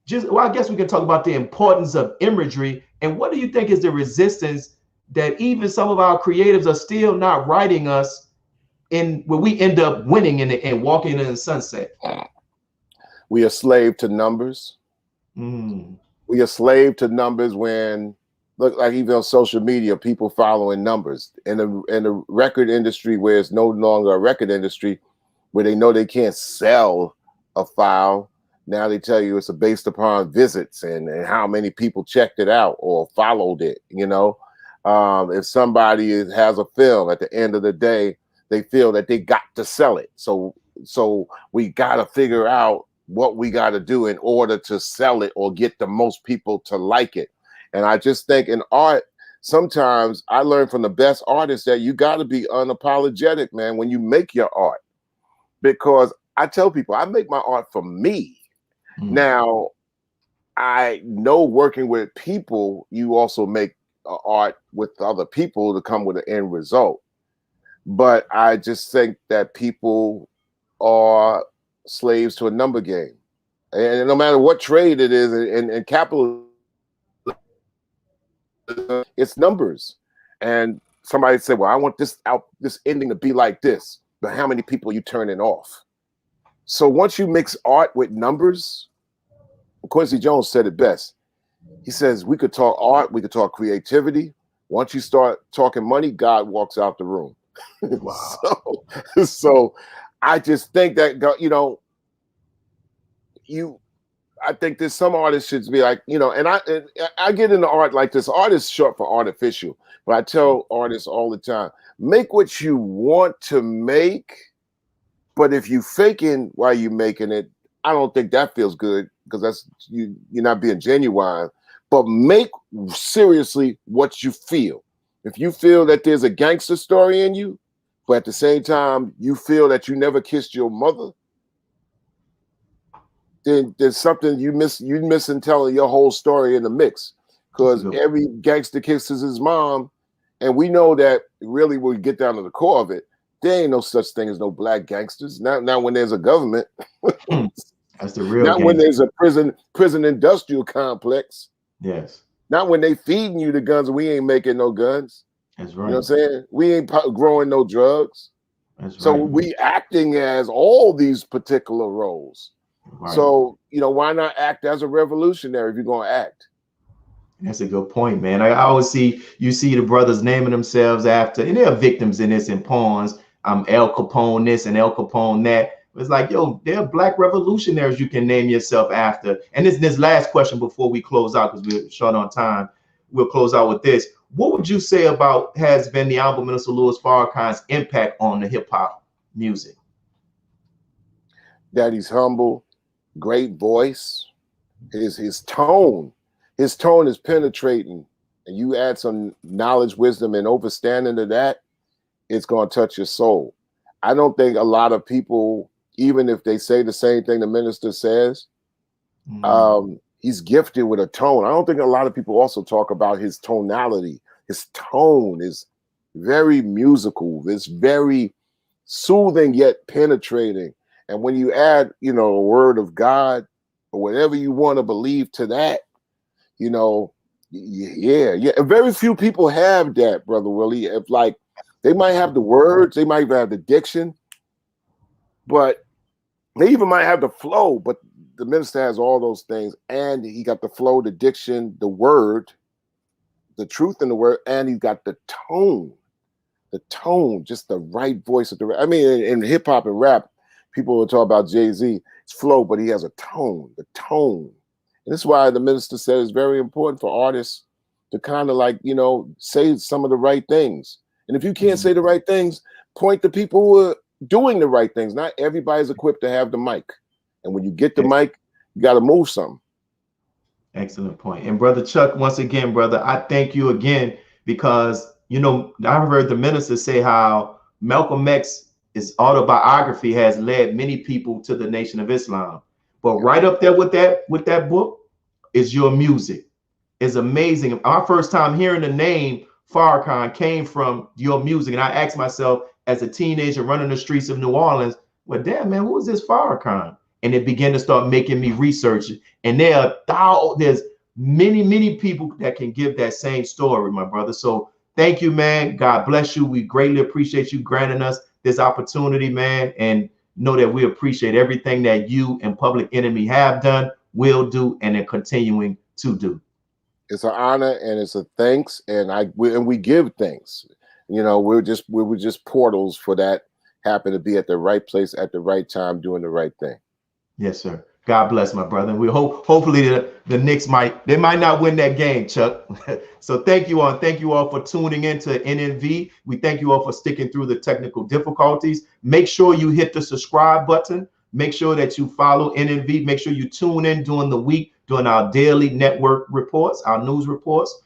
guess we can talk about the importance of imagery, and what do you think is the resistance that even some of our creatives are still not writing us in where we end up winning and walking in the sunset? We are slave to numbers. We are slave to numbers when, look, like even on social media, people following numbers. In the record industry, where it's no longer a record industry, where they know they can't sell a file, now they tell you it's based upon visits and how many people checked it out or followed it, If somebody has a film, at the end of the day, they feel that they got to sell it. So we got to figure out what we got to do in order to sell it or get the most people to like it. And I just think in art, sometimes I learned from the best artists that you got to be unapologetic, man, when you make your art. Because I tell people, I make my art for me. Now, I know working with people, you also make art with other people to come with an end result. But I just think that people are slaves to a number game. And no matter what trade it is, and capital, it's numbers. And somebody said, well, I want this ending to be like this, but how many people are you turning off? So once you mix art with numbers, Quincy Jones said it best. He says, we could talk art, we could talk creativity. Once you start talking money, God walks out the room. Wow. so I just think that, I think there's some artists should be like, and I get into art like this. Art is short for artificial, but I tell artists all the time, make what you want to make, but if you faking while you're making it, I don't think that feels good, because that's you're not being genuine. But make seriously what you feel. If you feel that there's a gangster story in you, but at the same time you feel that you never kissed your mother, then there's something you're missing telling your whole story in the mix. Because every gangster kisses his mom, and we know that really when we get down to the core of it, there ain't no such thing as no black gangsters. Not when there's a government. That's the real. Not when there's a prison industrial complex. Yes. Not when they feeding you the guns, we ain't making no guns. That's right. You know what I'm saying? We ain't growing no drugs. That's so right. we acting as all these particular roles. Right. So, why not act as a revolutionary if you're going to act? That's a good point, man. I always see the brothers naming themselves after, and there are victims in this and pawns. El Capone this and El Capone that. It's like, yo, there are black revolutionaries you can name yourself after. And this last question before we close out, because we're short on time, we'll close out with this. What would you say has been the Honorable Minister Louis Farrakhan's impact on the hip hop music? That he's humble, great voice, his tone is penetrating, and you add some knowledge, wisdom, and understanding to that, it's going to touch your soul. I don't think a lot of people, even if they say the same thing the minister says, he's gifted with a tone. I don't think a lot of people also talk about his tonality. His tone is very musical. It's very soothing yet penetrating. And when you add, a word of God or whatever you want to believe to that, very few people have that, Brother Willie. If they might have the words, they might have the diction, but they even might have the flow. But the minister has all those things, and he got the flow, the diction, the word, the truth in the word, and he got the tone, just the right voice. In hip hop and rap, people will talk about Jay-Z, it's flow, but he has a tone, the tone. And this is why the minister said it's very important for artists to kind of say some of the right things. And if you can't say the right things, point to people who are doing the right things. Not everybody's equipped to have the mic. And when you get the mic, you got to move something. Excellent point. And Brother Chuck, once again, brother, I thank you again, because, I heard the minister say how Malcolm X's autobiography has led many people to the Nation of Islam. But right up there with that book is your music. It's amazing. Our first time hearing the name Farrakhan came from your music. And I asked myself as a teenager running the streets of New Orleans, well, damn, man, who is this Farrakhan? And it began to start making me research. And there's many people that can give that same story, my brother. So thank you, man. God bless you. We greatly appreciate you granting us this opportunity, man. And know that we appreciate everything that you and Public Enemy have done, will do, and are continuing to do. It's an honor and it's a thanks, and we give thanks. We're just portals for that. Happen to be at the right place at the right time, doing the right thing. Yes, sir. God bless, my brother. We hopefully the Knicks might not win that game, Chuck. So thank you all for tuning in to NNV. We thank you all for sticking through the technical difficulties. Make sure you hit the subscribe button. Make sure that you follow NNV. Make sure you tune in during the week, during our daily network reports, our news reports.